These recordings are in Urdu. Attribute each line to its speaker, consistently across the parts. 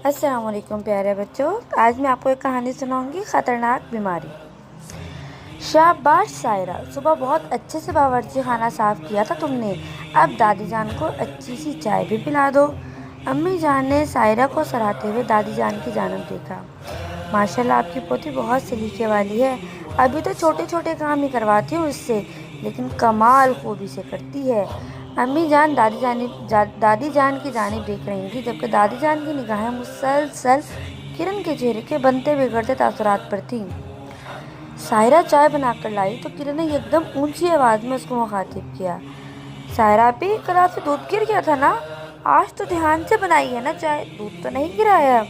Speaker 1: السلام علیکم پیارے بچوں، آج میں آپ کو ایک کہانی سناؤں گی، خطرناک بیماری۔ شاباش سائرہ، صبح بہت اچھے سے باورچی خانہ صاف کیا تھا تم نے، اب دادی جان کو اچھی سی چائے بھی پلا دو۔ امی جان نے سائرہ کو سراہتے ہوئے دادی جان کی جانب دیکھا۔ ماشاءاللہ آپ کی پوتی بہت سلیقے والی ہے، ابھی تو چھوٹے چھوٹے کام ہی کرواتی ہوں اس سے، لیکن کمال خوبی سے کرتی ہے۔ امی جان دادی جان کی جانب دیکھ رہی تھی، جبکہ دادی جان کی نگاہیں مسلسل کرن کے چہرے کے بنتے بگڑتے تاثرات پر تھیں۔ سائرہ چائے بنا کر لائی تو کرن نے ایک دم اونچی آواز میں اس کو مخاطب کیا۔ سائرہ پی، کلاس سے دودھ گر گیا تھا نا؟ آج تو دھیان سے بنائی ہے نا چائے، دودھ تو نہیں گرایا؟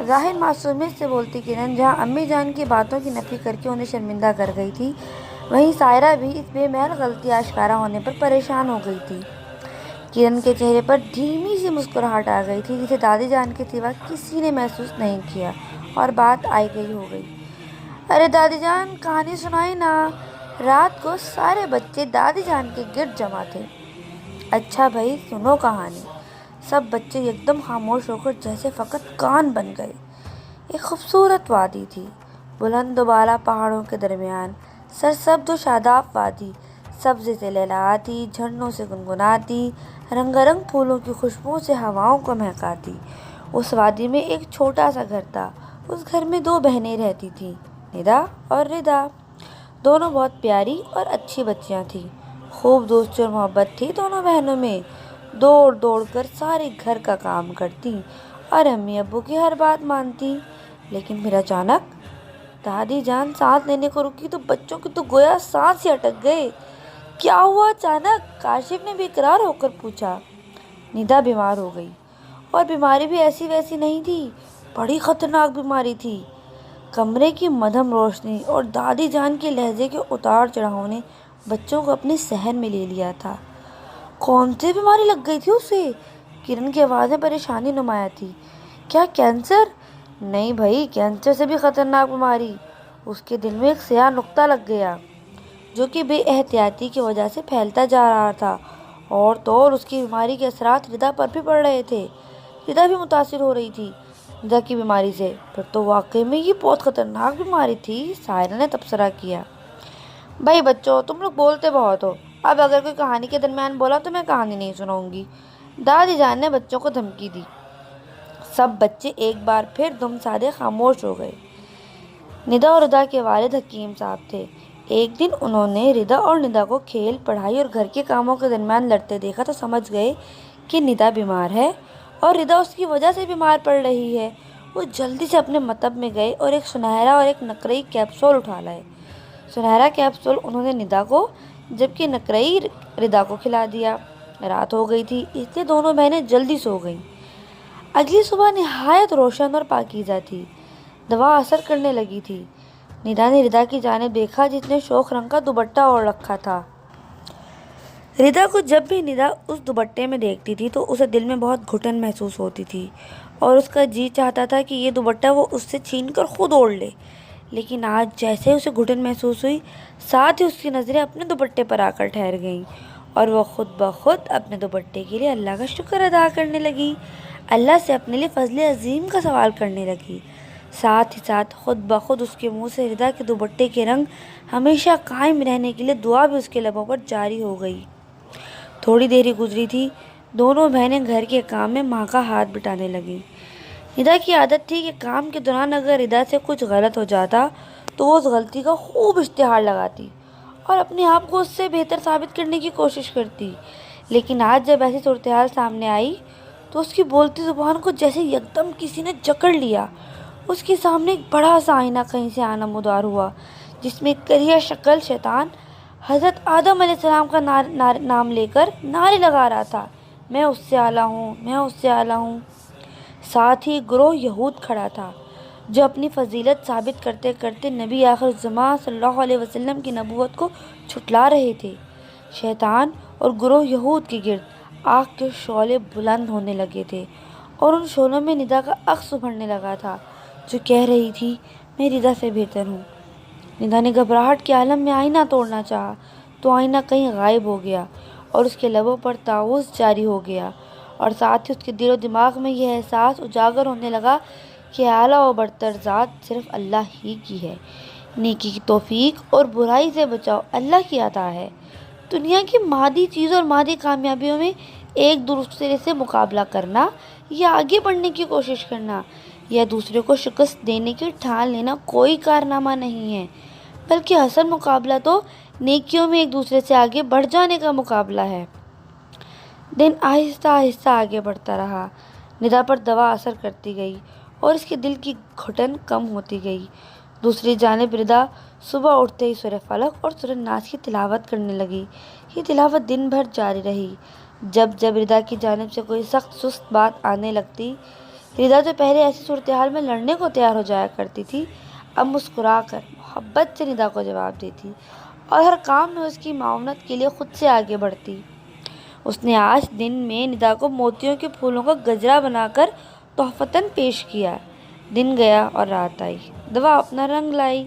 Speaker 1: ظاہر معصومیت سے بولتی کرن جہاں امی جان کی باتوں کی نفی کر کے انہیں شرمندہ کر گئی تھی، وہیں سائرہ بھی اس بے محل غلطی آشکارا ہونے پر پریشان ہو گئی تھی۔ کرن کے چہرے پر دھیمی سی مسکراہٹ آ گئی تھی، جسے دادی جان کے سوا کسی نے محسوس نہیں کیا، اور بات آئی گئی ہو گئی۔ ارے دادی جان، کہانی سنائی نا؟ رات کو سارے بچے دادی جان کے گرد جمع تھے۔ اچھا بھائی سنو کہانی۔ سب بچے ایک دم خاموش ہو کر جیسے فقط کان بن گئے۔ ایک خوبصورت وادی تھی، بلند و بالا پہاڑوں کے درمیان، سرسبز و شاداب وادی، سبزے سے لہلہاتی، جھرنوں سے گنگناتی، رنگ رنگ پھولوں کی خوشبو سے ہواؤں کو مہکاتی۔ اس وادی میں ایک چھوٹا سا گھر تھا۔ اس گھر میں دو بہنیں رہتی تھیں، ندا اور ردا۔ دونوں بہت پیاری اور اچھی بچیاں تھیں۔ خوب دوستی اور محبت تھی دونوں بہنوں میں۔ دوڑ دوڑ کر سارے گھر کا کام کرتی اور امی ابو کی ہر بات مانتی۔ لیکن پھر اچانک دادی جان سانس لینے کو رکی تو بچوں کی تو گویا سانس ہی اٹک گئے۔ کیا ہوا اچانک؟ کاشف نے بے قرار ہو کر پوچھا۔ ندا بیمار ہو گئی، اور بیماری بھی ایسی ویسی نہیں تھی، بڑی خطرناک بیماری تھی۔ کمرے کی مدھم روشنی اور دادی جان کے لہجے کے اتار چڑھاؤ نے بچوں کو اپنے صحن میں لے لیا تھا۔ کون سی بیماری لگ گئی تھی اسے؟ کرن کی آواز میں پریشانی نمایاں تھی۔ کیا کینسر؟ نہیں بھائی، کینسر سے بھی خطرناک بیماری۔ اس کے دل میں ایک سیاہ نقطہ لگ گیا، جو کہ بے احتیاطی کی وجہ سے پھیلتا جا رہا تھا، اور تو اور اس کی بیماری کے اثرات ردا پر بھی پڑ رہے تھے۔ ردا بھی متاثر ہو رہی تھی ندا کی بیماری سے۔ پھر تو واقعی میں یہ بہت خطرناک بیماری تھی، سائرہ نے تبصرہ کیا۔ بھائی بچوں، تم لوگ بولتے بہت ہو، اب اگر کوئی کہانی کے درمیان بولا تو میں کہانی نہیں سناؤں گی، دادی جان نے بچوں کو دھمکی دی۔ سب بچے ایک بار پھر دم سادے خاموش ہو گئے۔ ندا اور ردا کے والد حکیم صاحب تھے۔ ایک دن انہوں نے ردا اور ندا کو کھیل، پڑھائی اور گھر کے کاموں کے درمیان لڑتے دیکھا تو سمجھ گئے کہ ندا بیمار ہے اور ردا اس کی وجہ سے بیمار پڑ رہی ہے۔ وہ جلدی سے اپنے مکتب میں گئے اور ایک سنہرا اور ایک نقرئی کیپسول اٹھا لائے۔ سنہرا کیپسول انہوں نے ندا کو، جبکہ نقرئی ردا کو کھلا دیا۔ رات ہو گئی تھی، اس لیے دونوں بہنیں جلدی سو گئیں۔ اگلی صبح نہایت روشن اور پاکیزہ تھی، دوا اثر کرنے لگی تھی۔ ندا نے ردا کی جانب دیکھا، جس نے شوخ رنگ کا دوپٹہ اوڑھ رکھا تھا۔ ردا کو جب بھی ندا اس دوپٹے میں دیکھتی تھی تو اسے دل میں بہت گھٹن محسوس ہوتی تھی، اور اس کا جی چاہتا تھا کہ یہ دوپٹہ وہ اس سے چھین کر خود اوڑھ لے۔ لیکن آج جیسے اسے گھٹن محسوس ہوئی، ساتھ ہی اس کی نظریں اپنے دوپٹے پر آ کر ٹھہر گئیں، اور وہ خود بخود اپنے دوپٹے کے لیے اللہ کا شکر ادا کرنے لگی، اللہ سے اپنے لیے فضل عظیم کا سوال کرنے لگی۔ ساتھ ہی ساتھ خود بخود اس کے منہ سے ردا کے دوپٹے کے رنگ ہمیشہ قائم رہنے کے لیے دعا بھی اس کے لبوں پر جاری ہو گئی۔ تھوڑی دیر ہی گزری تھی، دونوں بہنیں گھر کے کام میں ماں کا ہاتھ بٹانے لگیں۔ ندا کی عادت تھی کہ کام کے دوران اگر ردا سے کچھ غلط ہو جاتا تو وہ اس غلطی کا خوب اشتہار لگاتی اور اپنے آپ کو اس سے بہتر ثابت کرنے کی کوشش کرتی۔ لیکن آج جب ایسی صورتحال سامنے آئی تو اس کی بولتی زبان کو جیسے یکدم کسی نے جکڑ لیا۔ اس کے سامنے ایک بڑا سا آئینہ کہیں سے نمودار ہوا، جس میں ایک کریہ شکل شیطان حضرت آدم علیہ السلام کا نام لے کر نعرے لگا رہا تھا، میں اس سے اعلیٰ ہوں، میں اس سے اعلیٰ ہوں۔ ساتھ ہی گروہ یہود کھڑا تھا، جو اپنی فضیلت ثابت کرتے کرتے نبی آخر الزماں صلی اللہ علیہ وسلم کی نبوت کو جھٹلا رہے تھے۔ شیطان اور گروہ یہود کے گرد آگ کے شعلے بلند ہونے لگے تھے، اور ان شعلوں میں ندا کا عکس ابھرنے لگا تھا، جو کہہ رہی تھی، میں ردا سے بہتر ہوں۔ ندا نے گھبراہٹ کے عالم میں آئینہ توڑنا چاہا تو آئینہ کہیں غائب ہو گیا، اور اس کے لبوں پر تعوذ جاری ہو گیا، اور ساتھ ہی اس کے دل و دماغ میں یہ احساس اجاگر ہونے لگا کہ اعلیٰ و برتر ذات صرف اللہ ہی کی ہے۔ نیکی کی توفیق اور برائی سے بچاؤ اللہ کی عطا ہے۔ دنیا کی مادی چیزوں اور مادی کامیابیوں میں ایک دوسرے سے مقابلہ کرنا یا آگے بڑھنے کی کوشش کرنا یا دوسرے کو شکست دینے کی ٹھان لینا کوئی کارنامہ نہیں ہے، بلکہ اصل مقابلہ تو نیکیوں میں ایک دوسرے سے آگے بڑھ جانے کا مقابلہ ہے۔ دن آہستہ آہستہ آگے بڑھتا رہا۔ ندا پر دوا اثر کرتی گئی اور اس کے دل کی گھٹن کم ہوتی گئی۔ دوسری جانب ردا صبح اٹھتے ہی سورہ فلق اور سورہ ناس کی تلاوت کرنے لگی۔ یہ تلاوت دن بھر جاری رہی۔ جب جب ردا کی جانب سے کوئی سخت سست بات آنے لگتی، ردا جو پہلے ایسی صورتحال میں لڑنے کو تیار ہو جایا کرتی تھی، اب مسکرا کر محبت سے ندا کو جواب دیتی اور ہر کام میں اس کی معاونت کے لیے خود سے آگے بڑھتی۔ اس نے آج دن میں ندا کو موتیوں کے پھولوں کا گجرا بنا کر تحفتاً پیش کیا۔ دن گیا اور رات آئی، دوا اپنا رنگ لائی۔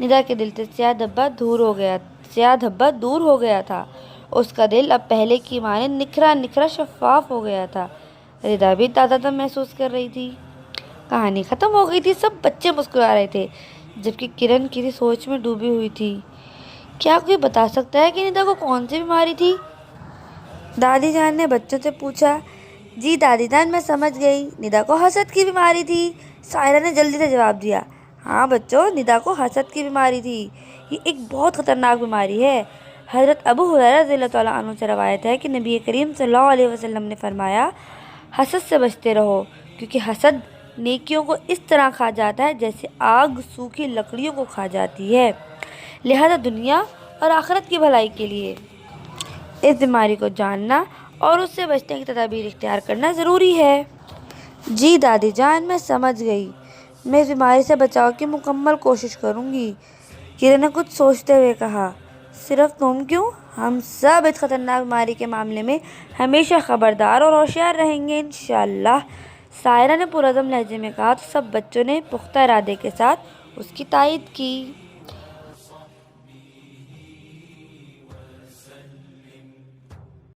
Speaker 1: ندا کے دل سے سیاہ دھبا دور ہو گیا تھا۔ اس کا دل اب پہلے کی مانند نکھرا شفاف ہو گیا تھا۔ ردا بھی تازہ دم محسوس کر رہی تھی۔ کہانی ختم ہو گئی تھی، سب بچے مسکرا رہے تھے، جبکہ کرن کسی سوچ میں ڈوبی ہوئی تھی۔ کیا کوئی بتا سکتا ہے کہ ندا کو کون سی بیماری تھی؟ دادی جان نے بچوں سے پوچھا۔ جی دادی جان، میں سمجھ گئی، ندا کو حسد کی بیماری تھی، سائرہ نے جلدی سے جواب دیا۔ ہاں بچوں، ندا کو حسد کی بیماری تھی۔ یہ ایک بہت خطرناک بیماری ہے۔ حضرت ابو ہریرہ رضی اللہ تعالیٰ عنہ سے روایت ہے کہ نبی کریم صلی اللہ علیہ وسلم نے فرمایا، حسد سے بچتے رہو، کیونکہ حسد نیکیوں کو اس طرح کھا جاتا ہے جیسے آگ سوکھی لکڑیوں کو کھا جاتی ہے۔ لہذا دنیا اور آخرت کی بھلائی کے لیے اس بیماری کو جاننا اور اس سے بچنے کی تدابیر اختیار کرنا ضروری ہے۔ جی دادی جان، میں سمجھ گئی، میں اس بیماری سے بچاؤ کی مکمل کوشش کروں گی۔ کرن نے کچھ سوچتے ہوئے کہا۔ صرف تم کیوں، ہم سب اس خطرناک بیماری کے معاملے میں ہمیشہ خبردار اور ہوشیار رہیں گے انشاءاللہ، سائرہ نے پرعزم لہجے میں کہا تو سب بچوں نے پختہ ارادے کے ساتھ اس کی تائید کی۔